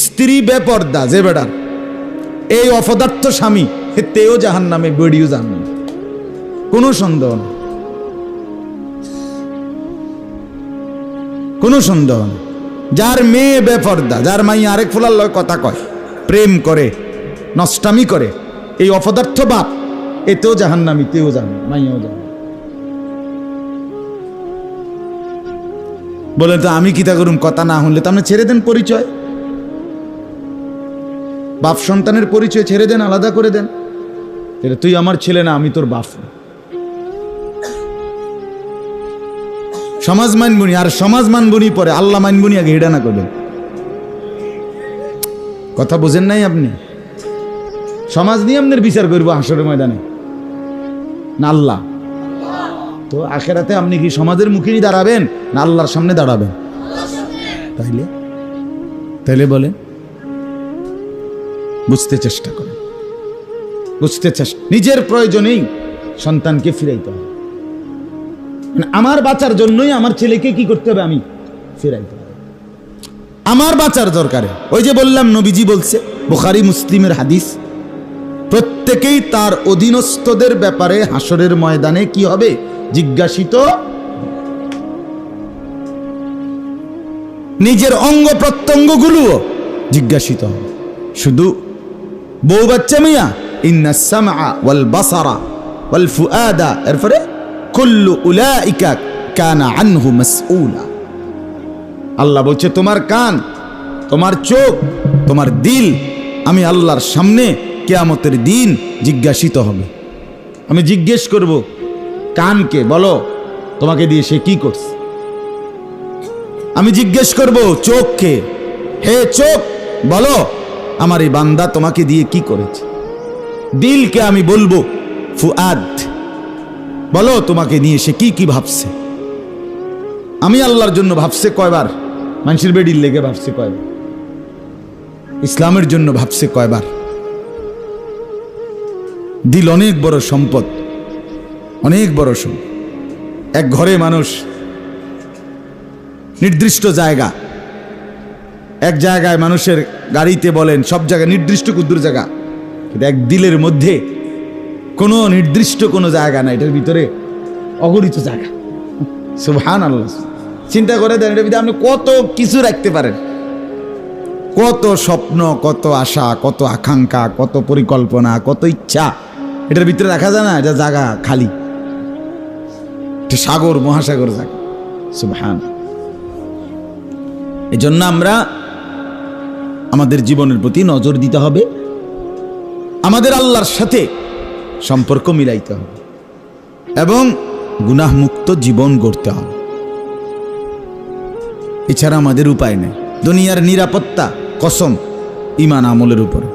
স্ত্রী বেপর্দা যে বেড়ার, এই অপদার্থ স্বামী, তেও জাহান্নামে, বেড়িও জাহান্নামে, কোনো সন্দেহ নেই, কোনো সন্দেহ নেই। যার মেয়ে বেপর্দা, যার মাই আরেক ফুলার লয় কথা কয়, প্রেম করে, নষ্টামি করে, এই অপদার্থ বাপ, এতেও জাহান্নামী, তেও জাহান্নামী, মাইয়াও জাহান্নামী। বলে তো আমি কিতা করুম, কথা না হলে তো আপনি ছেড়ে দেন পরিচয়, বাপ সন্তানের পরিচয় ছেড়ে দেন, আলাদা করে দেন। তুই আমার ছেলে না, আমি তোর বাপ। সমাজ মানবুনি, আর সমাজ মানবুনি পরে, আল্লাহ মানবুনি আগে, হেডা না করবেন। কথা বোঝেন নাই আপনি? সমাজ নিয়ে আপনার বিচার করবো হাসরের ময়দানে না আল্লাহ? তো আখেরাতে আপনি কি সমাজের মুখে দাঁড়াবেন না আল্লাহর সামনে দাঁড়াবেন? তাইলে তাইলে বলেন, বুঝতে চেষ্টা করেন, বুঝতে চেষ্টা। নিজের প্রয়োজনেই সন্তানকে ফিরাইতে হবে, আমার বাঁচার জন্যই আমার ছেলেকে কি করতে হবে, আমি ফিরাইতে হবে, আমার বাঁচার দরকারে। ওই যে বললাম, নবীজি বলছে, বুখারী মুসলিমের হাদিস, প্রত্যেকেই তার অধীনস্থদের ব্যাপারে হাসরের ময়দানে কি হবে, জিজ্ঞাসিত। নিজের অঙ্গ প্রত্যঙ্গগুলোও জিজ্ঞাসিত হবে। শুধু বউ বাচ্চা মিয়া, ইন্নাস সামআ ওয়াল বাসারা ওয়াল ফুআদা, এরপরে কুল্লু উলাইকা কানা আনহু মাসউলা। আল্লাহ বলছে, তোমার কান, তোমার চোখ, তোমার দিল আমি আল্লাহর সামনে কিয়ামতের দিন জিজ্ঞাসিত হবে। আমি জিজ্ঞেস করব কানকে, বলো তোমাকে দিয়ে সে কি করছে। আমি জিজ্ঞেস করব চোখকে, হে চোখ বলো আমার এই বান্দা তোমাকে দিয়ে কি করেছে। দিলকে আমি বলবো ফুআদ, বলো তোমাকে নিয়ে সে কি কি ভাবছে। আমি আল্লাহর জন্য ভাবছে কয়বার, মানুষের বেডির লেগে ভাবছে কয়বার, ইসলামের জন্য ভাবছে কয়বার। দিল অনেক বড় সম্পদ, অনেক বড় সম্পদ। এক ঘরে মানুষ, নির্দিষ্ট জায়গা, এক জায়গায় মানুষের গাড়িতে বলেন, সব জায়গায় নির্দিষ্ট কুদ্দুর জায়গা, কিন্তু এক দিলের মধ্যে কোনো নির্দিষ্ট কোনো জায়গা না, এটার ভিতরে অগণিত জায়গা। সুবহানাল্লাহ। চিন্তা করে দেন, এটার ভিতরে আপনি কত কিছু রাখতে পারেন, কত স্বপ্ন, কত আশা, কত আকাঙ্ক্ষা, কত পরিকল্পনা, কত ইচ্ছা এটার ভিতরে রাখা যায় না। এটা জায়গা খালি, এটা সাগর, মহাসাগর জায়গা। সুবহান। এই জন্য আমরা আমাদের জীবনের প্রতি নজর দিতে হবে, আমাদের আল্লাহর সাথে সম্পর্ক মিলাইতে হবে এবং গুনাহমুক্ত জীবন গড়তে হবে। এছাড়া আমাদের উপায় নেই। দুনিয়ার নিরাপত্তা কসম ঈমান আমলের উপরে।